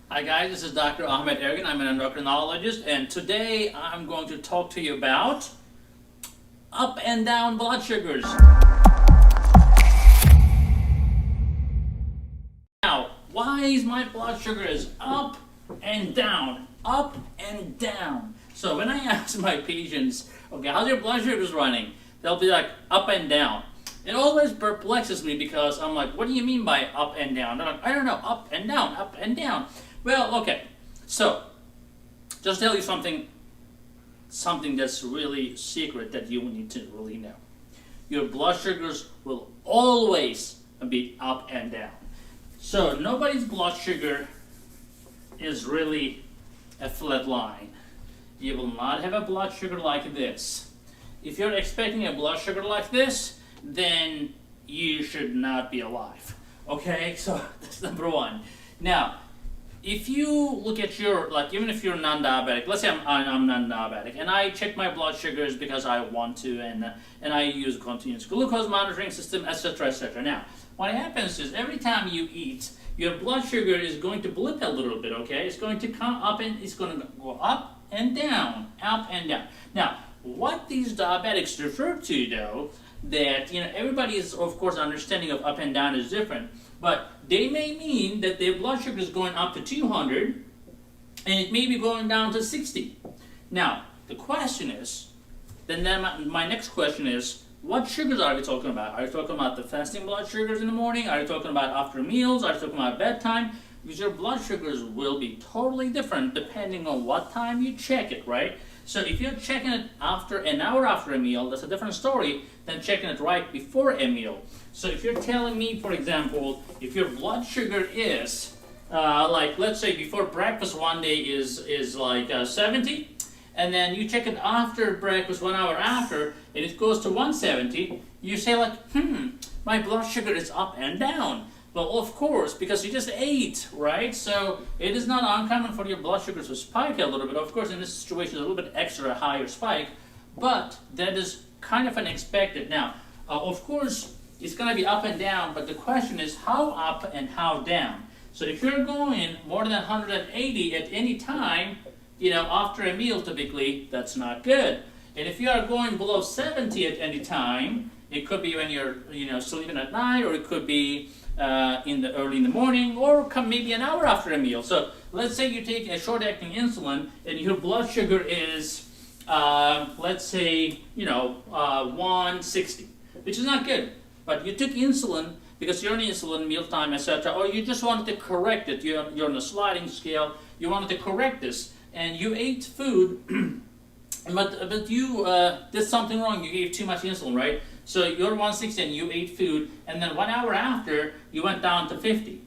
Hi guys, this is Dr. Ahmed Ergin. I'm an endocrinologist, and today I'm going to talk to you about up and down blood sugars. Now, why is my blood sugar is up and down, up and down? So when I ask my patients, okay, how's your blood sugars running? They'll be like, up and down. It always perplexes me because I'm like, what do you mean by up and down? They're like, I don't know, up and down, up and down. Well, okay, so just tell you something that's really secret that you need to really know. Your blood sugars will always be up and down. So nobody's blood sugar is really a flat line. You will not have a blood sugar like this. If you're expecting a blood sugar like this, then you should not be alive. Okay, so that's number one. Now, if you look at your, like, even if you're non-diabetic, let's say I'm non-diabetic, and I check my blood sugars because I want to, and I use continuous glucose monitoring system, etc., etc. Now, what happens is every time you eat, your blood sugar is going to blip a little bit. Okay, it's going to come up and it's going to go up and down, up and down. Now, what these diabetics refer to, though, that everybody is of course understanding of up and down is different, but they may mean that their blood sugar is going up to 200 and it may be going down to 60. Now the question is, then my next question is, what sugars are we talking about? Are you talking about the fasting blood sugars in the morning? Are you talking about after meals? Are you talking about bedtime? Because your blood sugars will be totally different depending on what time you check it, right? So if you're checking it after an hour after a meal, that's a different story than checking it right before a meal. So if you're telling me, for example, if your blood sugar is, like, let's say before breakfast one day is like 70, and then you check it after breakfast 1 hour after, and it goes to 170, you say like, my blood sugar is up and down. Well, of course, because you just ate, right? So it is not uncommon for your blood sugar to spike a little bit. Of course, in this situation, a little bit extra higher spike, but that is kind of unexpected. Now, of course, it's going to be up and down, but the question is how up and how down. So if you're going more than 180 at any time, after a meal typically, that's not good. And if you are going below 70 at any time, it could be when you're, sleeping at night, or it could be early in the morning, or maybe an hour after a meal. So let's say you take a short-acting insulin and your blood sugar is, let's say, 160, which is not good. But you took insulin because you're on insulin, mealtime, etc., or you just wanted to correct it. You're on a sliding scale. You wanted to correct this, and you ate food, but you did something wrong. You gave too much insulin, right? So you're 160 and you ate food, and then 1 hour after, you went down to 50.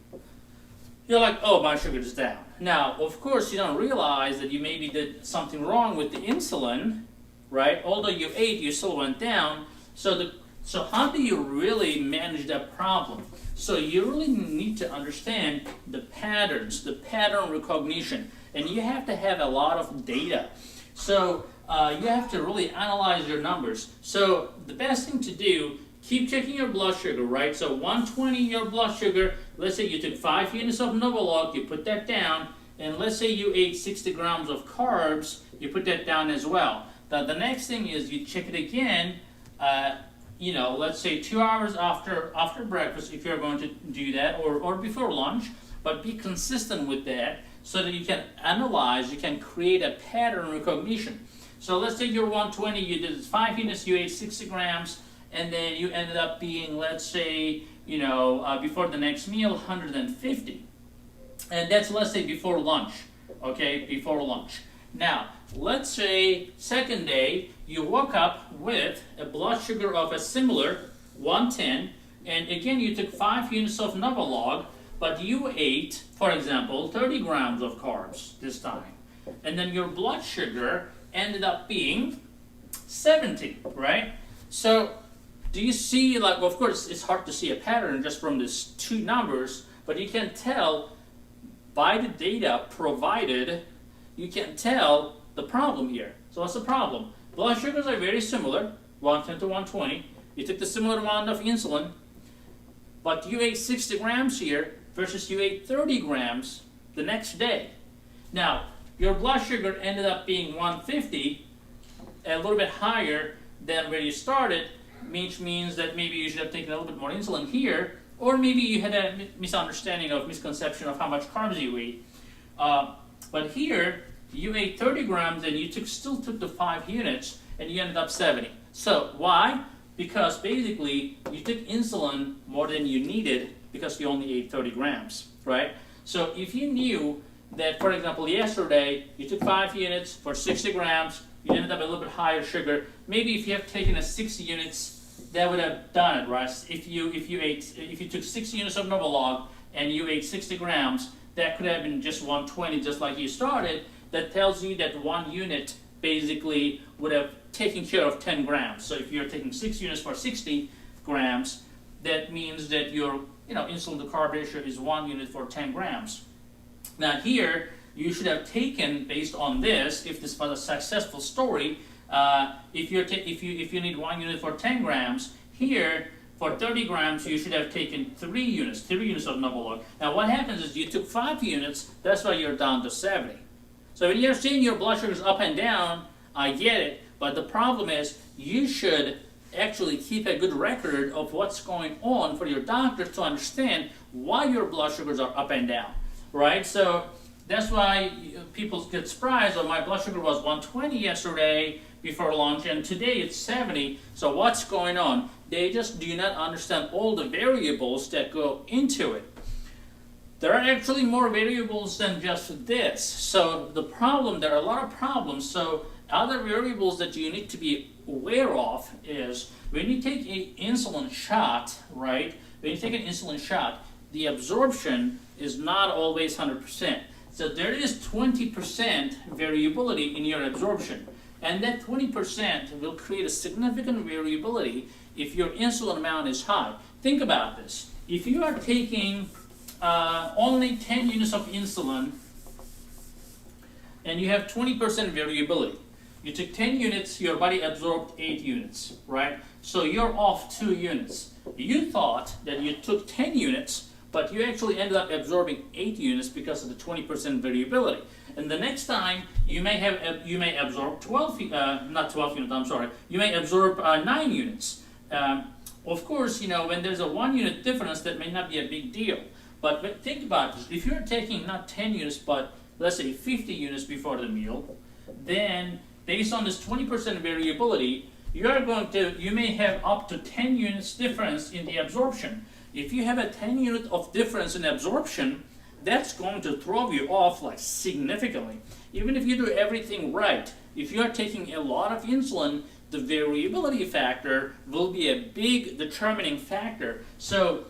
You're like, oh, my sugar is down. Now, of course, you don't realize that you maybe did something wrong with the insulin, right? Although you ate, you still went down. So how do you really manage that problem? So you really need to understand the patterns, the pattern recognition, and you have to have a lot of data. So you have to really analyze your numbers. So the best thing to do, keep checking your blood sugar, right? So 120 your blood sugar, let's say you took 5 units of Novolog, you put that down, and let's say you ate 60 grams of carbs, you put that down as well. The next thing is you check it again, let's say 2 hours after breakfast, if you're going to do that, or before lunch, but be consistent with that so that you can analyze, you can create a pattern recognition. So let's say you're 120, you did 5 units, you ate 60 grams, and then you ended up being, let's say, before the next meal, 150. And that's, let's say, before lunch, okay, before lunch. Now, let's say second day, you woke up with a blood sugar of a similar 110, and again, you took 5 units of Novolog, but you ate, for example, 30 grams of carbs this time. And then your blood sugar ended up being 70, right? So do you see, like, of course, it's hard to see a pattern just from these two numbers, but you can tell by the data provided, you can tell the problem here. So what's the problem? Blood sugars are very similar, 110 to 120. You took the similar amount of insulin, but you ate 60 grams here versus you ate 30 grams the next day. Now, your blood sugar ended up being 150, a little bit higher than where you started, which means that maybe you should have taken a little bit more insulin here, or maybe you had a misconception of how much carbs you ate. But here, you ate 30 grams and you still took the 5 units and you ended up 70. So why? Because basically you took insulin more than you needed because you only ate 30 grams, right? So if you knew that, for example, yesterday you took 5 units for 60 grams, you ended up a little bit higher sugar. Maybe if you have taken a 60 units, that would have done it, right? If you took 60 units of Novolog and you ate 60 grams, that could have been just 120, just like you started. That tells you that 1 unit basically would have taken care of 10 grams. So if you're taking 6 units for 60 grams, that means that your insulin to carb ratio is 1 unit for 10 grams. Now here, you should have taken, based on this, if this was a successful story, if you need 1 unit for 10 grams, here for 30 grams you should have taken 3 units of Novolog. Now what happens is you took 5 units, that's why you're down to 70. So when you're seeing your blood sugars up and down, I get it, but the problem is you should actually keep a good record of what's going on for your doctor to understand why your blood sugars are up and down, right? So that's why people get surprised. Oh, my blood sugar was 120 yesterday before lunch and today it's 70. So what's going on? They just do not understand all the variables that go into it. There are actually more variables than just this. So there are a lot of problems. So other variables that you need to be aware of is when you take an insulin shot, right? When you take an insulin shot, the absorption is not always 100%. So there is 20% variability in your absorption. And that 20% will create a significant variability if your insulin amount is high. Think about this. If you are taking only 10 units of insulin and you have 20% variability, you took 10 units, your body absorbed 8 units, right? So you're off 2 units. You thought that you took 10 units, but you actually ended up absorbing 8 units because of the 20% variability. And the next time, you may absorb 12, not 12 units, I'm sorry, you may absorb 9 units. Of course, when there's a 1 unit difference, that may not be a big deal. But think about this, if you're taking not 10 units, but let's say 50 units before the meal, then based on this 20% variability, you may have up to 10 units difference in the absorption. If you have a 10 unit of difference in absorption, that's going to throw you off like significantly. Even if you do everything right, if you are taking a lot of insulin, the variability factor will be a big determining factor. So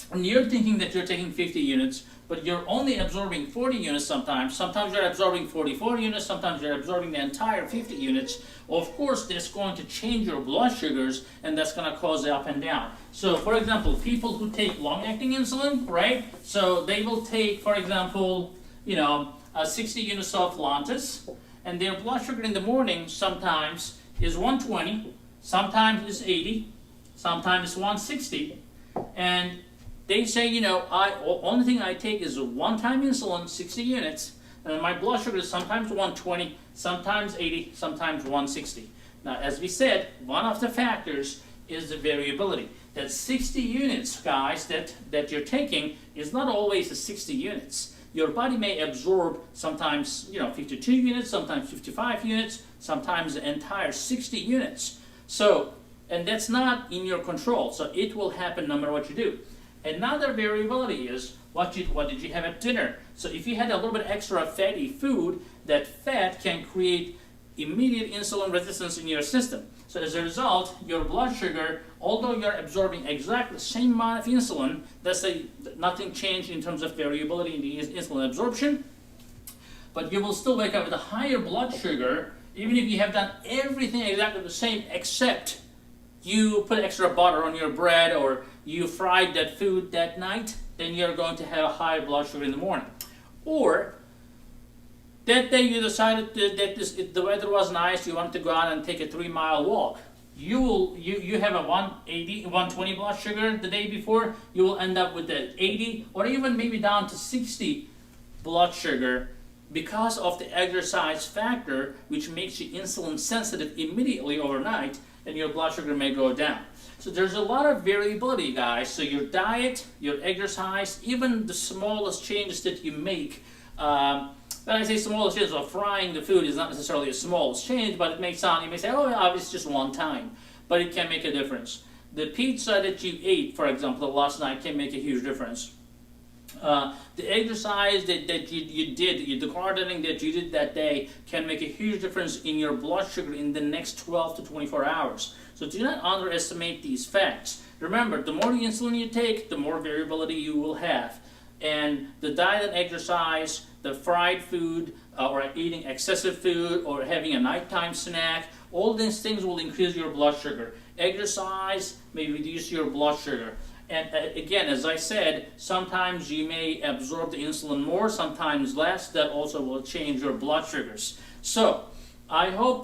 when you're thinking that you're taking 50 units, but you're only absorbing 40 units sometimes you're absorbing 44 units, sometimes you're absorbing the entire 50 units, of course that's going to change your blood sugars and that's going to cause the up and down. So for example, people who take long-acting insulin, right? So they will take, for example, 60 units of Lantus, and their blood sugar in the morning sometimes is 120, sometimes is 80, sometimes 160, and they say, only thing I take is a one-time insulin, 60 units, and my blood sugar is sometimes 120, sometimes 80, sometimes 160. Now, as we said, one of the factors is the variability. That 60 units, guys, that you're taking is not always the 60 units. Your body may absorb sometimes, 52 units, sometimes 55 units, sometimes the entire 60 units. So, and that's not in your control, so it will happen no matter what you do. Another variability is what did you have at dinner. So if you had a little bit extra fatty food, that fat can create immediate insulin resistance in your system. So as a result, your blood sugar, although you're absorbing exactly the same amount of insulin, let's say nothing changed in terms of variability in the insulin absorption, but you will still wake up with a higher blood sugar, even if you have done everything exactly the same, except you put extra butter on your bread or you fried that food that night, then you're going to have a high blood sugar in the morning. Or that day you decided that the weather was nice, you wanted to go out and take a 3-mile walk. You have a 180, 120 blood sugar the day before, you will end up with the 80 or even maybe down to 60 blood sugar because of the exercise factor, which makes you insulin sensitive immediately overnight, and your blood sugar may go down. So there's a lot of variability, guys. So your diet, your exercise, even the smallest changes that you make. When I say smallest changes, well, frying the food is not necessarily a smallest change, but it may sound, you may say, oh yeah, it's just one time. But it can make a difference. The pizza that you ate, for example, last night can make a huge difference. The exercise that you did, the gardening that you did that day can make a huge difference in your blood sugar in the next 12 to 24 hours. So do not underestimate these facts. Remember, the more insulin you take, the more variability you will have. And the diet and exercise, the fried food, or eating excessive food, or having a nighttime snack, all these things will increase your blood sugar. Exercise may reduce your blood sugar. And again, as I said, sometimes you may absorb the insulin more, sometimes less. That also will change your blood sugars. So, I hope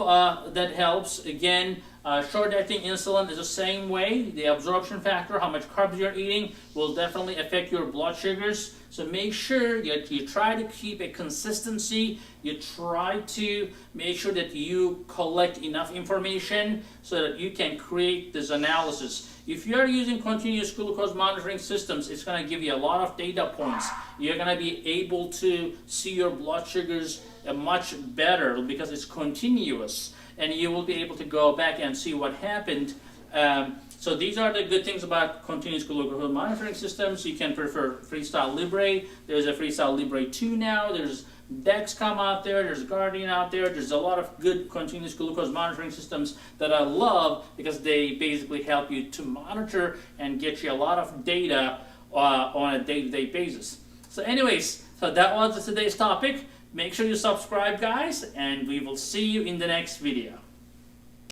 that helps. Again, short-acting insulin is the same way. The absorption factor, how much carbs you're eating, will definitely affect your blood sugars. So make sure that you try to keep a consistency. You try to make sure that you collect enough information so that you can create this analysis. If you are using continuous glucose monitoring systems, it's going to give you a lot of data points. You're going to be able to see your blood sugars much better because it's continuous, and you will be able to go back and see what happened. So these are the good things about continuous glucose monitoring systems. You can prefer Freestyle Libre. There's a Freestyle Libre 2 now. There's Dexcom out there. There's Guardian out there. There's a lot of good continuous glucose monitoring systems that I love because they basically help you to monitor and get you a lot of data on a day-to-day basis. So anyways, so that was today's topic. Make sure you subscribe, guys, and we will see you in the next video.